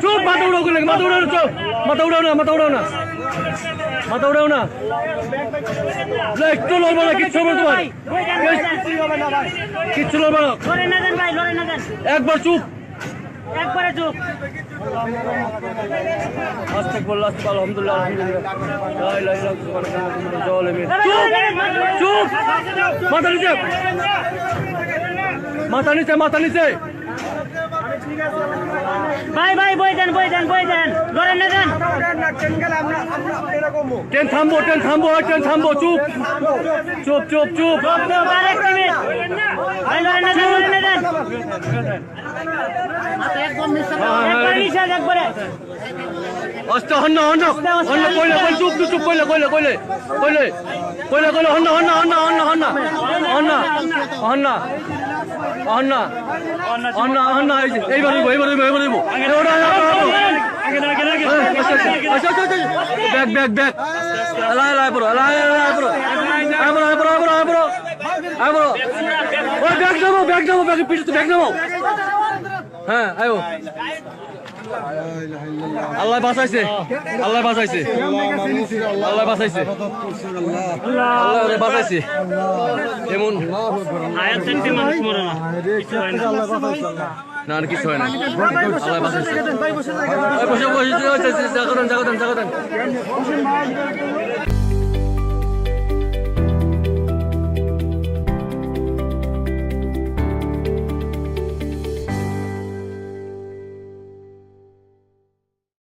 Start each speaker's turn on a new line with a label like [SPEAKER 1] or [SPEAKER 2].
[SPEAKER 1] চুপ, মাথা উড়াও করলে, মাথা উড়াও না, চুপ, মাথা উড়াও না, মাথা উড়াও না, মাথা উড়াও না, একটু লড়বো না, কিচ্ছু হবে তোমার, কিচ্ছু লড়বো না, একবার চুপ,
[SPEAKER 2] একবারে চুপ।
[SPEAKER 1] আস্তে বললো, আস্তে বলো, আলহামদুলিল্লাহ, আলহামদুলিল্লাহ, চুপ, মাথা নিচে, মাথা নিচে, মাথা নিচে,
[SPEAKER 2] ভাই ভাই বই দেন, বই দেন, বই দেন, লড়েন না দেন।
[SPEAKER 1] ট্রেন থামবো, ট্রেন থামবো, ট্রেন থামবো, চুপ, চুপ, চুপ, চুপ,
[SPEAKER 2] আরেক মিনিট ভাই, লড়েন না দেন, লড়েন না দেন। একবার নিঃশ্বাস, একবারে
[SPEAKER 1] আস্তে, হন্ন, হন্ন, হন্ন, কইলে, কইলে, চুপ, চুপ, চুপ, কইলে, কইলে, কইলে, কইলে, কইলে, কইলে, হন্ন, হন্ন, হন্ন, হন্ন, হন্ন, হন্ন, হন্ন, হন্ন, হন্ন, হন্ন, এইবার হইব, এইবার হইব, এইবার হইব, ব্যাগ, ব্যাগ, ব্যাগ, এলাই, এলাই, পুরো, এলাই, এলাই, পুরো, আইবো, আইবো, আইবো, আইবো, আইবো, ওই ব্যাগ নামো, ব্যাগ নামো, ব্যাগ পিছু, ব্যাগ নামো, হ্যাঁ, আইবো, আল্লাহ বাঁচাইছে, আল্লাহ বাঁচাইছে, আল্লাহ বাঁচাইছে, আল্লাহ বাঁচাইছে, এমন না আর কিছু হয় না, আল্লাহ বাঁচাইছে, বসে বসে জায়গা দেন, জায়গা দেন, জায়গা দেন।